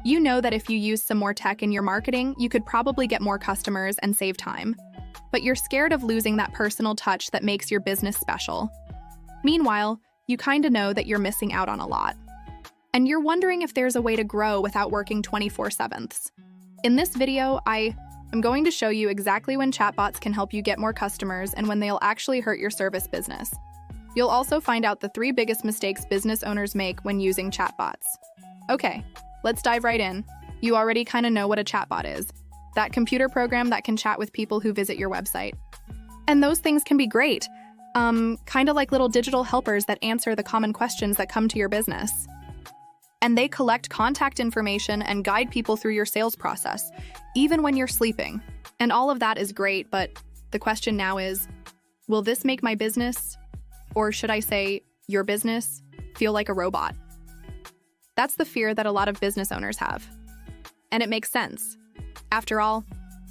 You know that if you use some more tech in your marketing, you could probably get more customers and save time. But you're scared of losing that personal touch that makes your business special. Meanwhile, you kinda know that you're missing out on a lot. And you're wondering if there's a way to grow without working 24/7. In this video, I am going to show you exactly when chatbots can help you get more customers and when they'll actually hurt your service business. You'll also find out the 3 biggest mistakes business owners make when using chatbots. Okay, let's dive right in. You already kind of know what a chatbot is. That computer program that can chat with people who visit your website. And those things can be great. Kind of like little digital helpers that answer the common questions that come to your business. And they collect contact information and guide people through your sales process, even when you're sleeping. And all of that is great, but the question now is, will this make my business, or should I say, your business, feel like a robot? That's the fear that a lot of business owners have. And it makes sense. After all,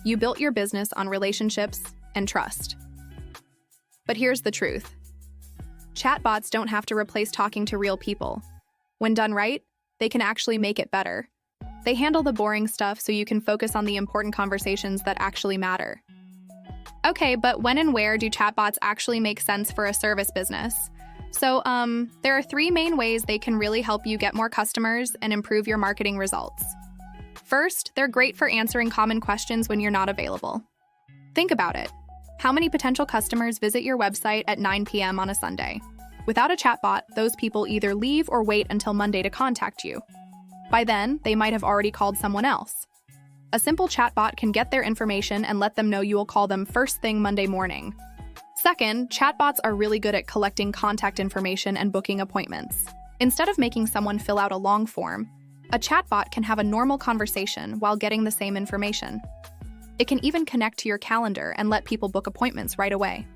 you built your business on relationships and trust. But here's the truth. Chatbots don't have to replace talking to real people. When done right, they can actually make it better. They handle the boring stuff so you can focus on the important conversations that actually matter. Okay, but when and where do chatbots actually make sense for a service business? So, there are 3 main ways they can really help you get more customers and improve your marketing results. First, they're great for answering common questions when you're not available. Think about it. How many potential customers visit your website at 9 p.m. on a Sunday? Without a chatbot, those people either leave or wait until Monday to contact you. By then, they might have already called someone else. A simple chatbot can get their information and let them know you will call them first thing Monday morning. Second, chatbots are really good at collecting contact information and booking appointments. Instead of making someone fill out a long form, a chatbot can have a normal conversation while getting the same information. It can even connect to your calendar and let people book appointments right away.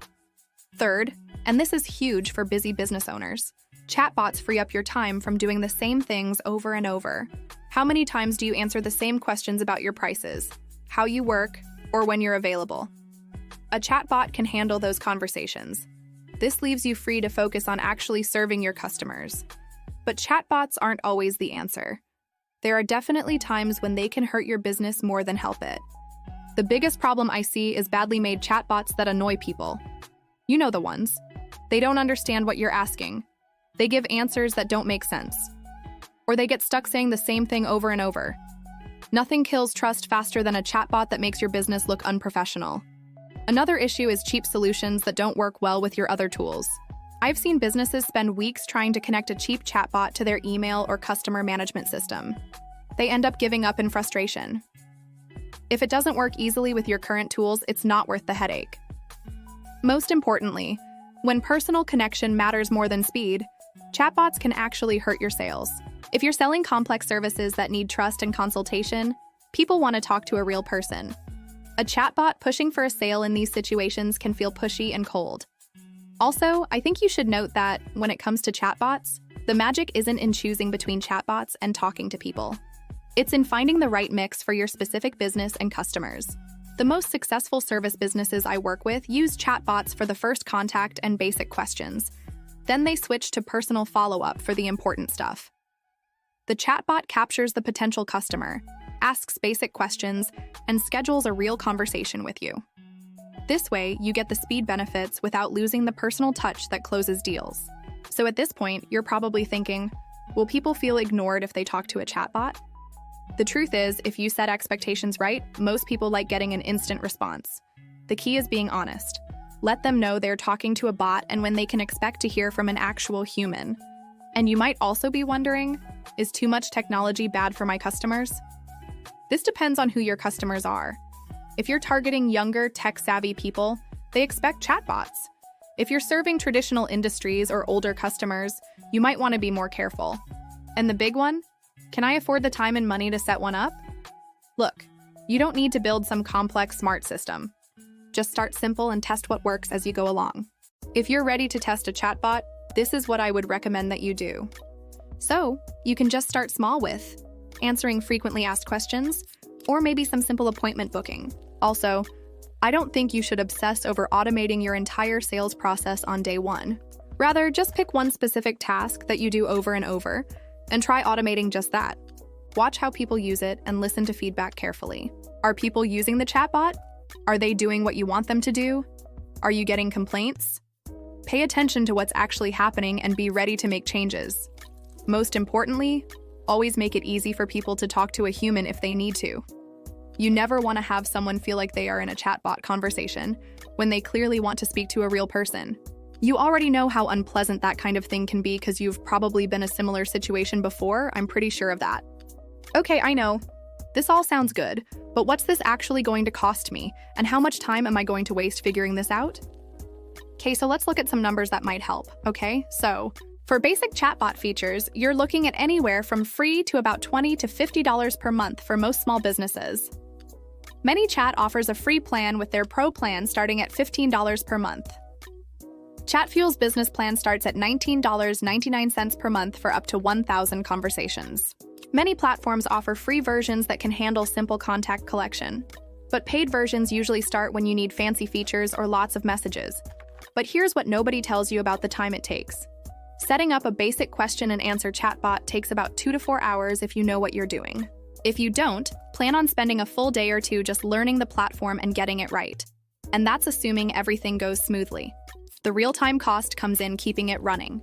Third, and this is huge for busy business owners, chatbots free up your time from doing the same things over and over. How many times do you answer the same questions about your prices, how you work, or when you're available? A chatbot can handle those conversations. This leaves you free to focus on actually serving your customers. But chatbots aren't always the answer. There are definitely times when they can hurt your business more than help it. The biggest problem I see is badly made chatbots that annoy people. You know the ones. They don't understand what you're asking. They give answers that don't make sense. Or they get stuck saying the same thing over and over. Nothing kills trust faster than a chatbot that makes your business look unprofessional. Another issue is cheap solutions that don't work well with your other tools. I've seen businesses spend weeks trying to connect a cheap chatbot to their email or customer management system. They end up giving up in frustration. If it doesn't work easily with your current tools, it's not worth the headache. Most importantly, when personal connection matters more than speed, chatbots can actually hurt your sales. If you're selling complex services that need trust and consultation, people want to talk to a real person. A chatbot pushing for a sale in these situations can feel pushy and cold. Also, I think you should note that when it comes to chatbots, the magic isn't in choosing between chatbots and talking to people. It's in finding the right mix for your specific business and customers. The most successful service businesses I work with use chatbots for the first contact and basic questions. Then they switch to personal follow-up for the important stuff. The chatbot captures the potential customer, asks basic questions, and schedules a real conversation with you. This way, you get the speed benefits without losing the personal touch that closes deals. So at this point, you're probably thinking, will people feel ignored if they talk to a chatbot? The truth is, if you set expectations right, most people like getting an instant response. The key is being honest. Let them know they're talking to a bot and when they can expect to hear from an actual human. And you might also be wondering, is too much technology bad for my customers? This depends on who your customers are. If you're targeting younger, tech-savvy people, they expect chatbots. If you're serving traditional industries or older customers, you might want to be more careful. And the big one? Can I afford the time and money to set one up? Look, you don't need to build some complex smart system. Just start simple and test what works as you go along. If you're ready to test a chatbot, this is what I would recommend that you do. So, you can just start small with answering frequently asked questions, or maybe some simple appointment booking. Also, I don't think you should obsess over automating your entire sales process on day one. Rather, just pick one specific task that you do over and over, and try automating just that. Watch how people use it and listen to feedback carefully. Are people using the chatbot? Are they doing what you want them to do? Are you getting complaints? Pay attention to what's actually happening and be ready to make changes. Most importantly, always make it easy for people to talk to a human if they need to. You never want to have someone feel like they are in a chatbot conversation when they clearly want to speak to a real person. You already know how unpleasant that kind of thing can be because you've probably been in a similar situation before, I'm pretty sure of that. Okay, I know. This all sounds good, but what's this actually going to cost me, and how much time am I going to waste figuring this out? Okay, so let's look at some numbers that might help, okay? So, for basic chatbot features, you're looking at anywhere from free to about $20 to $50 per month for most small businesses. ManyChat offers a free plan with their Pro plan starting at $15 per month. Chatfuel's business plan starts at $19.99 per month for up to 1,000 conversations. Many platforms offer free versions that can handle simple contact collection, but paid versions usually start when you need fancy features or lots of messages. But here's what nobody tells you about the time it takes. Setting up a basic question and answer chatbot takes about 2 to 4 hours if you know what you're doing. If you don't, plan on spending a full day or two just learning the platform and getting it right. And that's assuming everything goes smoothly. The real-time cost comes in keeping it running.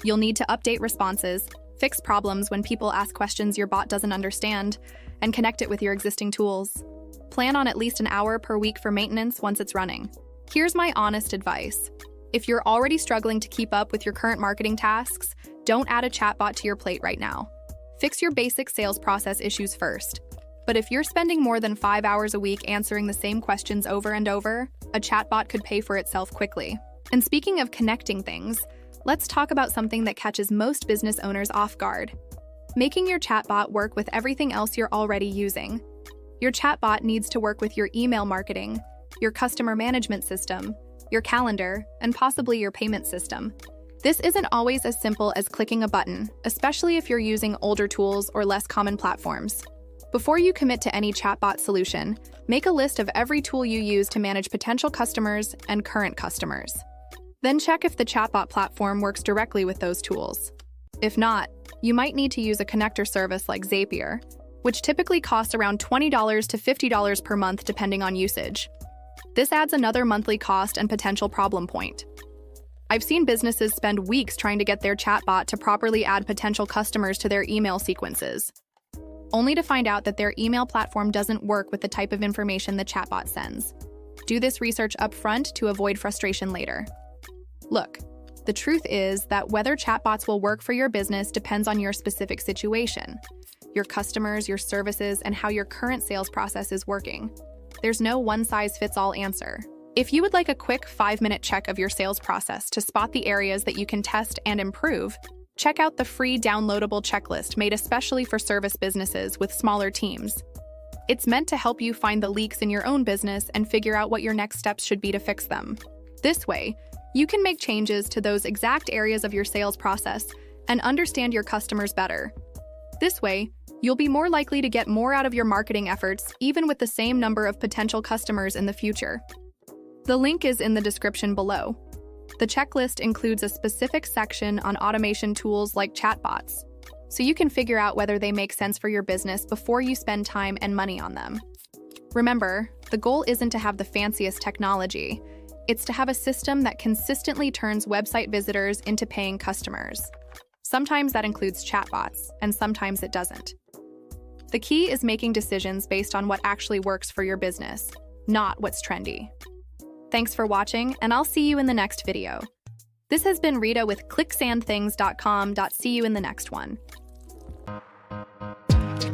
You'll need to update responses, fix problems when people ask questions your bot doesn't understand, and connect it with your existing tools. Plan on at least an hour per week for maintenance once it's running. Here's my honest advice. If you're already struggling to keep up with your current marketing tasks, don't add a chatbot to your plate right now. Fix your basic sales process issues first. But if you're spending more than 5 hours a week answering the same questions over and over, a chatbot could pay for itself quickly. And speaking of connecting things, let's talk about something that catches most business owners off guard. Making your chatbot work with everything else you're already using. Your chatbot needs to work with your email marketing, your customer management system, your calendar, and possibly your payment system. This isn't always as simple as clicking a button, especially if you're using older tools or less common platforms. Before you commit to any chatbot solution, make a list of every tool you use to manage potential customers and current customers. Then check if the chatbot platform works directly with those tools. If not, you might need to use a connector service like Zapier, which typically costs around $20 to $50 per month depending on usage. This adds another monthly cost and potential problem point. I've seen businesses spend weeks trying to get their chatbot to properly add potential customers to their email sequences, only to find out that their email platform doesn't work with the type of information the chatbot sends. Do this research up front to avoid frustration later. Look, the truth is that whether chatbots will work for your business depends on your specific situation, your customers, your services, and how your current sales process is working. There's no one-size-fits-all answer. If you would like a quick 5-minute check of your sales process to spot the areas that you can test and improve, check out the free downloadable checklist made especially for service businesses with smaller teams. It's meant to help you find the leaks in your own business and figure out what your next steps should be to fix them. This way, you can make changes to those exact areas of your sales process and understand your customers better. This way, you'll be more likely to get more out of your marketing efforts, even with the same number of potential customers in the future. The link is in the description below. The checklist includes a specific section on automation tools like chatbots, so you can figure out whether they make sense for your business before you spend time and money on them. Remember, the goal isn't to have the fanciest technology. It's to have a system that consistently turns website visitors into paying customers. Sometimes that includes chatbots, and sometimes it doesn't. The key is making decisions based on what actually works for your business, not what's trendy. Thanks for watching, and I'll see you in the next video. This has been Rita with ClicksandThings.com. See you in the next one.